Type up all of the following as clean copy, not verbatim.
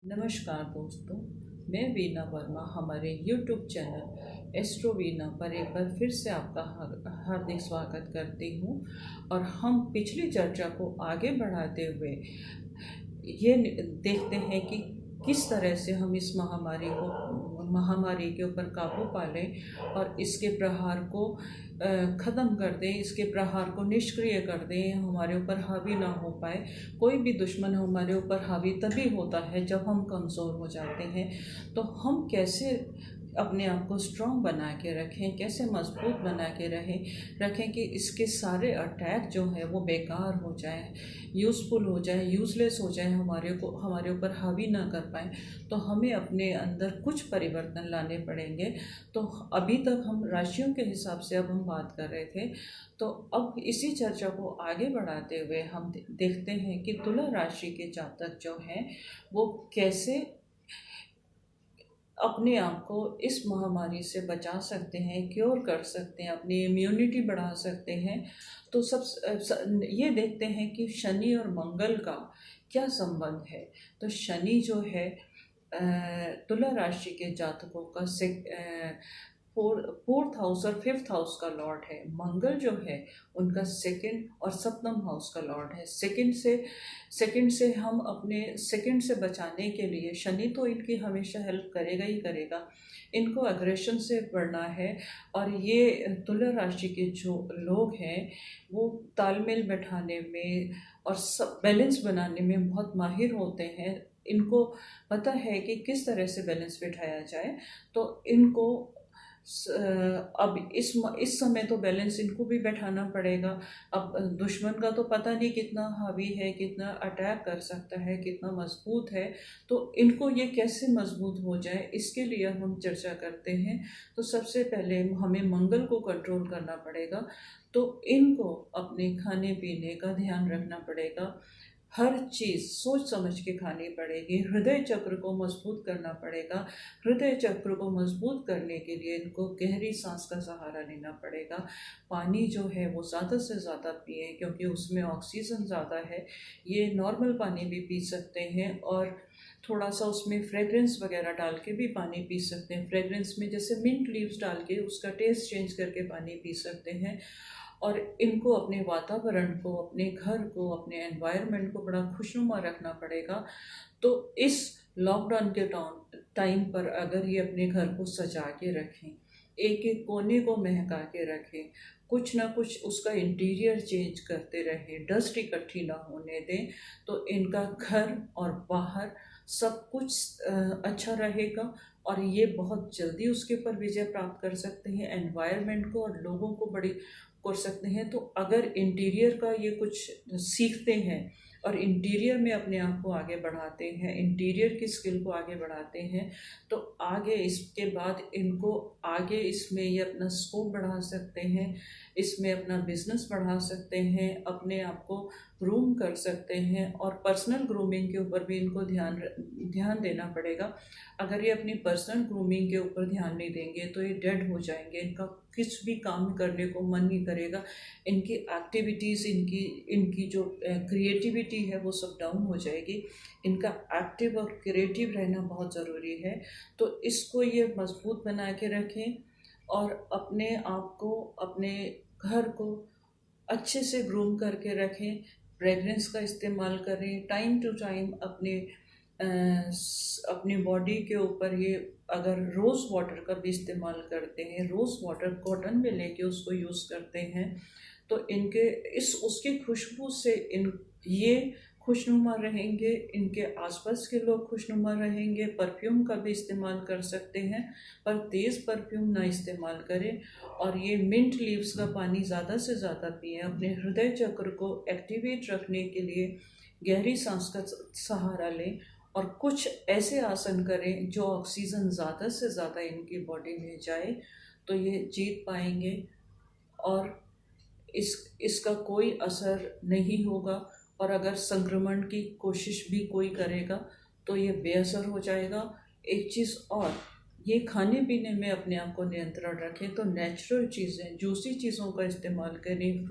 नमस्कार दोस्तों, मैं वीना वर्मा हमारे YouTube चैनल एस्ट्रो वीना पर एक बार फिर से आपका हार्दिक स्वागत करती हूँ। और हम पिछली चर्चा को आगे बढ़ाते हुए ये देखते हैं कि किस तरह से हम इस महामारी के ऊपर काबू पा लें और इसके प्रहार को ख़त्म कर दें, इसके प्रहार को निष्क्रिय कर दें, हमारे ऊपर हावी ना हो पाए। कोई भी दुश्मन हमारे ऊपर हावी तभी होता है जब हम कमज़ोर हो जाते हैं। तो हम कैसे अपने आप को स्ट्रॉन्ग बना के रखें, कैसे मजबूत बना के रखें कि इसके सारे अटैक जो है वो बेकार हो जाए, यूज़फुल हो जाए, यूज़लेस हो जाए, हमारे ऊपर हावी ना कर पाए। तो हमें अपने अंदर कुछ परिवर्तन लाने पड़ेंगे। तो अभी तक हम राशियों के हिसाब से अब हम बात कर रहे थे, तो अब इसी चर्चा को आगे बढ़ाते हुए हम देखते हैं कि तुला राशि के जातक जो हैं वो कैसे अपने आप को इस महामारी से बचा सकते हैं, क्योर कर सकते हैं, अपनी इम्यूनिटी बढ़ा सकते हैं। तो ये देखते हैं कि शनि और मंगल का क्या संबंध है। तो शनि जो है तुला राशि के जातकों का फोर्थ हाउस और फिफ्थ हाउस का लॉर्ड है। मंगल जो है उनका सेकंड और सप्तम हाउस का लॉर्ड है। सेकंड से हम अपने सेकंड से बचाने के लिए शनि तो इनकी हमेशा हेल्प करेगा ही करेगा। इनको अग्रेशन से बढ़ना है। और ये तुला राशि के जो लोग हैं वो तालमेल बैठाने में और सब बैलेंस बनाने में बहुत माहिर होते हैं। इनको पता है कि किस तरह से बैलेंस बिठाया जाए। तो इनको अब इस समय तो बैलेंस इनको भी बैठाना पड़ेगा। अब दुश्मन का तो पता नहीं कितना हावी है, कितना अटैक कर सकता है, कितना मजबूत है। तो इनको ये कैसे मजबूत हो जाए, इसके लिए हम चर्चा करते हैं। तो सबसे पहले हमें मंगल को कंट्रोल करना पड़ेगा। तो इनको अपने खाने पीने का ध्यान रखना पड़ेगा। हर चीज़ सोच समझ के खानी पड़ेगी। हृदय चक्र को मजबूत करना पड़ेगा। हृदय चक्र को मजबूत करने के लिए इनको गहरी सांस का सहारा लेना पड़ेगा। पानी जो है वो ज़्यादा से ज़्यादा पिए, क्योंकि उसमें ऑक्सीजन ज़्यादा है। ये नॉर्मल पानी भी पी सकते हैं और थोड़ा सा उसमें फ्रेगरेंस वगैरह डाल के भी पानी पी सकते हैं। फ्रेगरेंस में जैसे मिंट लीव्स डाल के उसका टेस्ट चेंज करके पानी पी सकते हैं। और इनको अपने वातावरण को, अपने घर को, अपने एनवायरनमेंट को बड़ा खुशनुमा रखना पड़ेगा। तो इस लॉकडाउन के टाइम पर अगर ये अपने घर को सजा के रखें, एक एक कोने को महका के रखें, कुछ ना कुछ उसका इंटीरियर चेंज करते रहें, डस्ट इकट्ठी ना होने दें, तो इनका घर और बाहर सब कुछ अच्छा रहेगा। और ये बहुत जल्दी उसके ऊपर विजय प्राप्त कर सकते हैं। एनवायरनमेंट को और लोगों को बड़ी कर सकते हैं। तो अगर इंटीरियर का ये कुछ सीखते हैं और इंटीरियर में अपने आप को आगे बढ़ाते हैं, इंटीरियर की स्किल को आगे बढ़ाते हैं, तो आगे इसके बाद इनको आगे इसमें ये अपना स्कोप बढ़ा सकते हैं, इसमें अपना बिजनेस बढ़ा सकते हैं, अपने आप को ग्रूम कर सकते हैं। और पर्सनल ग्रूमिंग के ऊपर भी इनको ध्यान देना पड़ेगा। अगर ये अपनी पर्सनल ग्रूमिंग के ऊपर ध्यान नहीं देंगे तो ये डेड हो जाएंगे। इनका कुछ भी काम करने को मन नहीं करेगा। इनकी एक्टिविटीज़, इनकी इनकी जो क्रिएटिविटी है वो सब डाउन हो जाएगी। इनका एक्टिव और क्रिएटिव रहना बहुत ज़रूरी है। तो इसको ये मजबूत बना के रखें और अपने आप को, अपने घर को अच्छे से ग्रूम करके रखें। फ्रेगरेंस का इस्तेमाल करें टाइम टू टाइम। अपनी बॉडी के ऊपर ये अगर रोज़ वाटर का भी इस्तेमाल करते हैं, रोज़ वाटर कॉटन में लेके उसको यूज़ करते हैं, तो इनके उसकी खुशबू से ये खुशनुमा रहेंगे, इनके आसपास के लोग खुशनुमा रहेंगे। परफ्यूम का भी इस्तेमाल कर सकते हैं, पर तेज़ परफ्यूम ना इस्तेमाल करें। और ये मिंट लीव्स का पानी ज़्यादा से ज़्यादा पिएं। अपने हृदय चक्र को एक्टिवेट रखने के लिए गहरी सांस का सहारा लें और कुछ ऐसे आसन करें जो ऑक्सीजन ज़्यादा से ज़्यादा इनकी बॉडी में जाए, तो ये जीत पाएंगे। और इसका कोई असर नहीं होगा। और अगर संक्रमण की कोशिश भी कोई करेगा तो ये बेअसर हो जाएगा। एक चीज़ और, ये खाने पीने में अपने आप को नियंत्रण रखें। तो नेचुरल चीज़ें, जूसी चीज़ों का इस्तेमाल करें।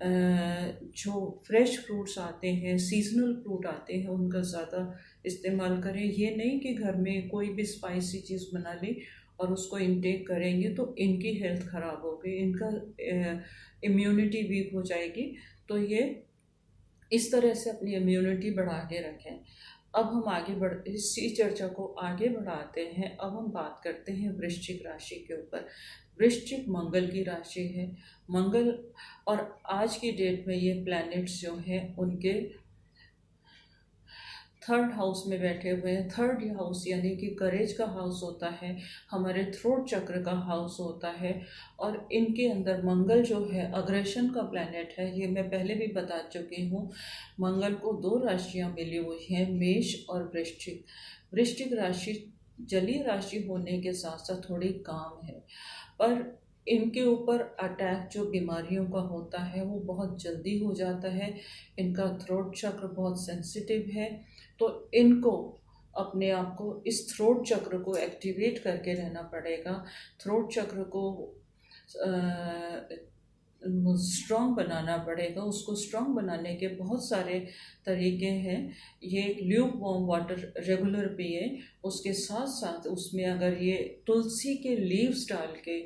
जो फ्रेश फ्रूट्स आते हैं, सीजनल फ्रूट आते हैं, उनका ज़्यादा इस्तेमाल करें। ये नहीं कि घर में कोई भी स्पाइसी चीज़ बना ली और उसको इंटेक करेंगे तो इनकी हेल्थ ख़राब होगी, इनका इम्यूनिटी वीक हो जाएगी। तो ये इस तरह से अपनी इम्यूनिटी बढ़ा के रखें। अब हम इसी चर्चा को आगे बढ़ाते हैं। अब हम बात करते हैं वृश्चिक राशि के ऊपर। वृश्चिक मंगल की राशि है। मंगल और आज की डेट में ये प्लैनेट्स जो हैं उनके थर्ड हाउस में बैठे हुए हैं। थर्ड हाउस यानी कि करेज का हाउस होता है, हमारे थ्रोट चक्र का हाउस होता है। और इनके अंदर मंगल जो है अग्रेशन का प्लैनेट है, ये मैं पहले भी बता चुकी हूँ। मंगल को दो राशियाँ मिली हुई हैं, मेष और वृश्चिक। वृश्चिक राशि जलीय राशि होने के साथ साथ थोड़ी काम है, पर इनके ऊपर अटैक जो बीमारियों का होता है वो बहुत जल्दी हो जाता है। इनका थ्रोट चक्र बहुत सेंसिटिव है, तो इनको अपने आप को इस थ्रोट चक्र को एक्टिवेट करके रहना पड़ेगा। थ्रोट चक्र को स्ट्रॉन्ग बनाना पड़ेगा। उसको स्ट्रॉन्ग बनाने के बहुत सारे तरीके हैं। ये ल्यूक वार्म वाटर रेगुलर पिए, उसके साथ साथ उसमें अगर ये तुलसी के लीव्स डाल के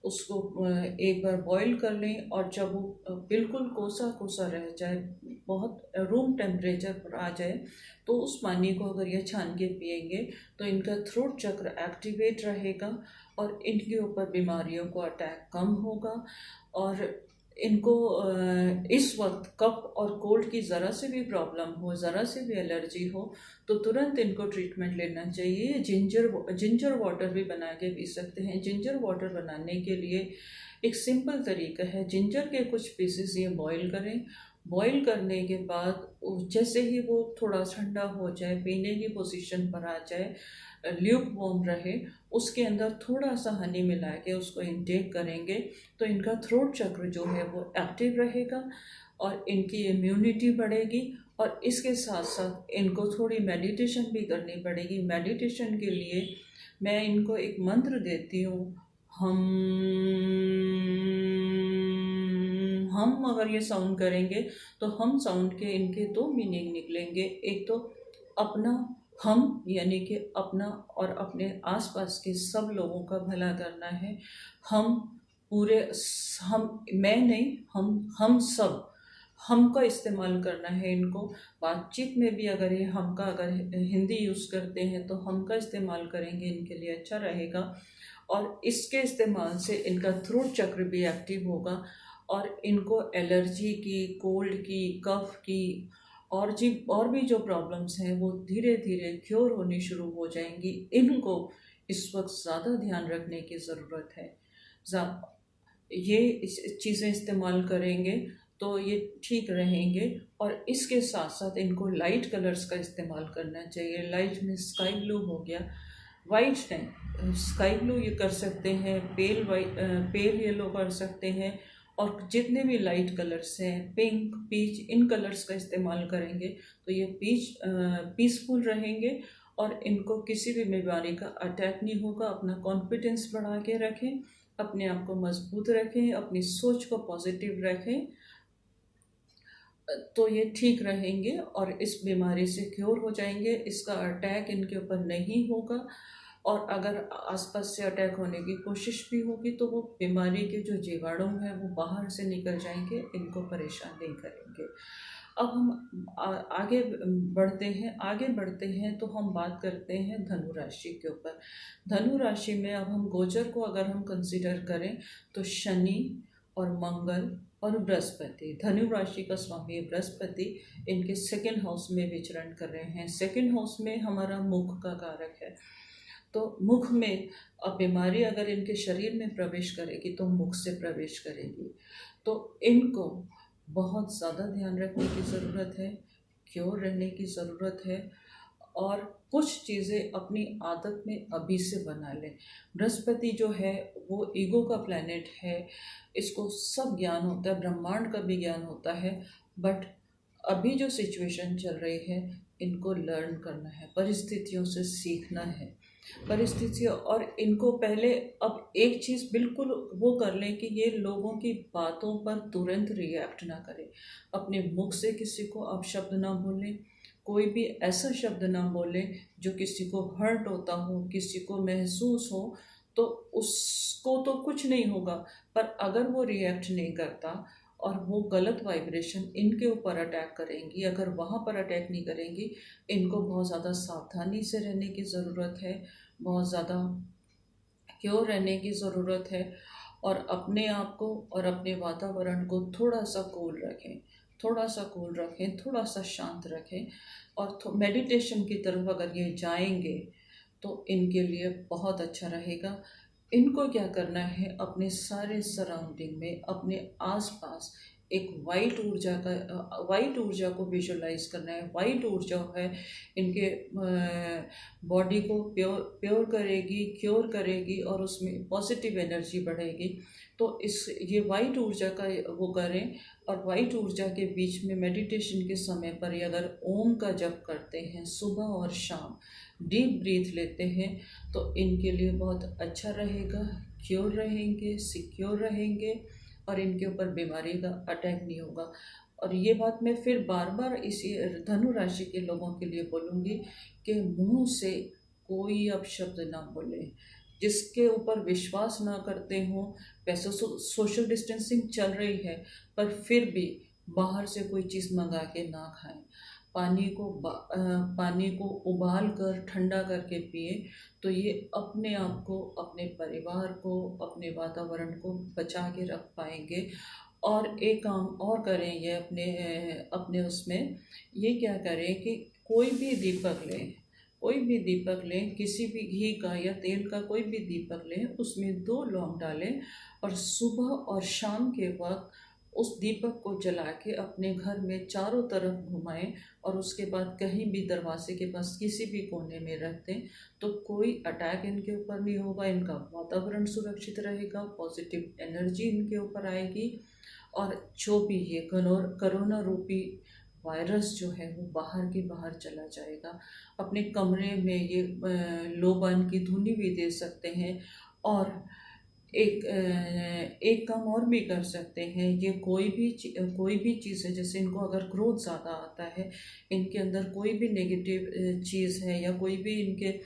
उसको एक बार बॉईल कर लें, और जब वो बिल्कुल कोसा कोसा रह जाए, बहुत रूम टेम्परेचर पर आ जाए, तो उस पानी को अगर ये छान के पिएंगे तो इनका थ्रोट चक्र एक्टिवेट रहेगा और इनके ऊपर बीमारियों को अटैक कम होगा। और इनको इस वक्त कफ और कोल्ड की ज़रा से भी प्रॉब्लम हो, ज़रा से भी एलर्जी हो, तो तुरंत इनको ट्रीटमेंट लेना चाहिए। जिंजर वाटर भी बना के पी सकते हैं। जिंजर वाटर बनाने के लिए एक सिंपल तरीका है। जिंजर के कुछ पीसेस ये बॉईल करें। बॉईल करने के बाद जैसे ही वो थोड़ा ठंडा हो जाए, पीने की पोजीशन पर आ जाए, ल्यूक वार्म रहे, उसके अंदर थोड़ा सा हनी मिला के उसको इंटेक करेंगे तो इनका थ्रोट चक्र जो है वो एक्टिव रहेगा और इनकी इम्यूनिटी बढ़ेगी। और इसके साथ साथ इनको थोड़ी मेडिटेशन भी करनी पड़ेगी। मेडिटेशन के लिए मैं इनको एक मंत्र देती हूँ। हम अगर ये साउंड करेंगे तो हम साउंड के इनके दो मीनिंग निकलेंगे। एक तो अपना हम यानी कि अपना और अपने आसपास के सब लोगों का भला करना है। हम पूरे हम मैं नहीं, हम सब, हम का इस्तेमाल करना है इनको। बातचीत में भी अगर ये हम का अगर हिंदी यूज़ करते हैं तो हम का इस्तेमाल करेंगे, इनके लिए अच्छा रहेगा। और इसके इस्तेमाल से इनका थ्रोट चक्र भी एक्टिव होगा और इनको एलर्जी की, कोल्ड की, कफ की और भी जो प्रॉब्लम्स हैं वो धीरे धीरे क्योर होनी शुरू हो जाएंगी। इनको इस वक्त ज़्यादा ध्यान रखने की ज़रूरत है। ये चीज़ें इस्तेमाल करेंगे तो ये ठीक रहेंगे। और इसके साथ साथ इनको लाइट कलर्स का इस्तेमाल करना चाहिए। लाइट में स्काई ब्लू हो गया, वाइट नहीं, स्काई ब्लू ये कर सकते हैं, पेल वाइट, पेल येलो कर सकते हैं। और जितने भी लाइट कलर्स हैं, पिंक, पीच, इन कलर्स का इस्तेमाल करेंगे तो ये पीसफुल रहेंगे और इनको किसी भी बीमारी का अटैक नहीं होगा। अपना कॉन्फिडेंस बढ़ा के रखें, अपने आप को मजबूत रखें, अपनी सोच को पॉजिटिव रखें, तो ये ठीक रहेंगे और इस बीमारी से क्योर हो जाएंगे। इसका अटैक इनके ऊपर नहीं होगा। और अगर आसपास से अटैक होने की कोशिश भी होगी तो वो बीमारी के जो जीवाणु हैं वो बाहर से निकल जाएंगे, इनको परेशान नहीं करेंगे। अब हम आगे बढ़ते हैं तो हम बात करते हैं धनु राशि के ऊपर। धनु राशि में अब हम गोचर को अगर हम कंसिडर करें तो शनि और मंगल और बृहस्पति, धनु राशि का स्वामी बृहस्पति इनके सेकंड हाउस में विचरण कर रहे हैं। सेकंड हाउस में हमारा मुख का कारक है, तो मुख में अब बीमारी अगर इनके शरीर में प्रवेश करेगी तो मुख से प्रवेश करेगी। तो इनको बहुत ज़्यादा ध्यान रखने की ज़रूरत है, क्योर रहने की ज़रूरत है और कुछ चीज़ें अपनी आदत में अभी से बना लें। बृहस्पति जो है वो ईगो का प्लैनेट है, इसको सब ज्ञान होता है, ब्रह्मांड का भी ज्ञान होता है, बट अभी जो सिचुएशन चल रही है इनको लर्न करना है, परिस्थितियों से सीखना है। परिस्थितियों, और इनको पहले अब एक चीज़ बिल्कुल वो कर लें कि ये लोगों की बातों पर तुरंत रिएक्ट ना करें। अपने मुख से किसी को अपशब्द ना बोलें, कोई भी ऐसा शब्द ना बोलें जो किसी को हर्ट होता हो, किसी को महसूस हो, तो उसको तो कुछ नहीं होगा। पर अगर वो रिएक्ट नहीं करता और वो गलत वाइब्रेशन इनके ऊपर अटैक करेंगी, अगर वहाँ पर अटैक नहीं करेंगी, इनको बहुत ज़्यादा सावधानी से रहने की ज़रूरत है, बहुत ज़्यादा क्योर रहने की ज़रूरत है। और अपने आप को और अपने वातावरण को थोड़ा सा कूल रखें, थोड़ा सा कूल रखें, थोड़ा सा शांत रखें। और मेडिटेशन की तरफ अगर ये जाएंगे तो इनके लिए बहुत अच्छा रहेगा। इनको क्या करना है, अपने सारे सराउंडिंग में, अपने आसपास एक वाइट ऊर्जा को विजुलाइज करना है। वाइट ऊर्जा है इनके बॉडी को प्योर करेगी, क्योर करेगी, और उसमें पॉजिटिव एनर्जी बढ़ेगी। तो इस ये वाइट ऊर्जा का वो करें। और वाइट ऊर्जा के बीच में मेडिटेशन के समय पर ये अगर ओम का जप करते हैं सुबह और शाम, डीप ब्रीथ लेते हैं, तो इनके लिए बहुत अच्छा रहेगा। क्योर रहेंगे, सिक्योर रहेंगे, और इनके ऊपर बीमारी का अटैक नहीं होगा। और ये बात मैं फिर बार बार इसी धनु राशि के लोगों के लिए बोलूँगी कि मुंह से कोई अपशब्द ना बोले, जिसके ऊपर विश्वास ना करते हो। वैसे सोशल डिस्टेंसिंग चल रही है, पर फिर भी बाहर से कोई चीज़ मंगा के ना खाएं। पानी को उबाल कर ठंडा करके पिए, तो ये अपने आप को, अपने परिवार को, अपने वातावरण को बचा के रख पाएंगे। और एक काम और करें, ये अपने उसमें ये क्या करें कि कोई भी दीपक लें, किसी भी घी का या तेल का कोई भी दीपक लें, उसमें 2 लौंग डालें, और सुबह और शाम के वक्त उस दीपक को जला के अपने घर में चारों तरफ घुमाएं, और उसके बाद कहीं भी दरवाजे के पास किसी भी कोने में रख दें। तो कोई अटैक इनके ऊपर नहीं होगा, इनका वातावरण सुरक्षित रहेगा, पॉजिटिव एनर्जी इनके ऊपर आएगी, और जो भी ये कोरोना रूपी वायरस जो है वो बाहर के बाहर चला जाएगा। अपने कमरे में ये लोबान की धुनी भी दे सकते हैं। और एक काम और भी कर सकते हैं, ये कोई भी चीज़ है, जैसे इनको अगर क्रोध ज़्यादा आता है, इनके अंदर कोई भी नेगेटिव चीज़ है, या कोई भी इनके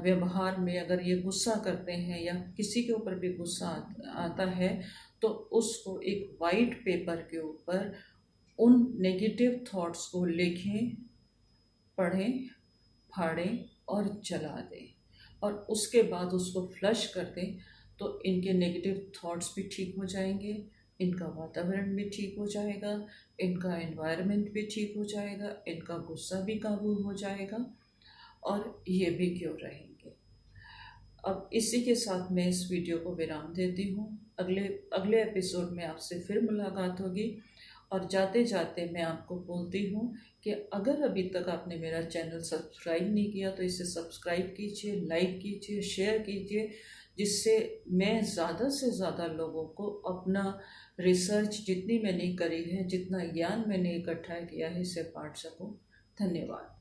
व्यवहार में अगर ये गुस्सा करते हैं या किसी के ऊपर भी गुस्सा आता है, तो उसको एक वाइट पेपर के ऊपर उन नेगेटिव थॉट्स को लिखें, पढ़ें, फाड़ें और जला दें, और उसके बाद उसको फ्लश कर दें। तो इनके नेगेटिव थॉट्स भी ठीक हो जाएंगे, इनका वातावरण भी ठीक हो जाएगा, इनका एनवायरनमेंट भी ठीक हो जाएगा, इनका गुस्सा भी काबू हो जाएगा, और ये भी क्यों रहेंगे। अब इसी के साथ मैं इस वीडियो को विराम देती हूँ। अगले एपिसोड में आपसे फिर मुलाकात होगी। और जाते जाते मैं आपको बोलती हूँ कि अगर अभी तक आपने मेरा चैनल सब्सक्राइब नहीं किया तो इसे सब्सक्राइब कीजिए, लाइक कीजिए, शेयर कीजिए, जिससे मैं ज़्यादा से ज़्यादा लोगों को अपना रिसर्च जितनी मैंने करी है, जितना ज्ञान मैंने इकट्ठा किया है, इसे बांट सकूँ। धन्यवाद।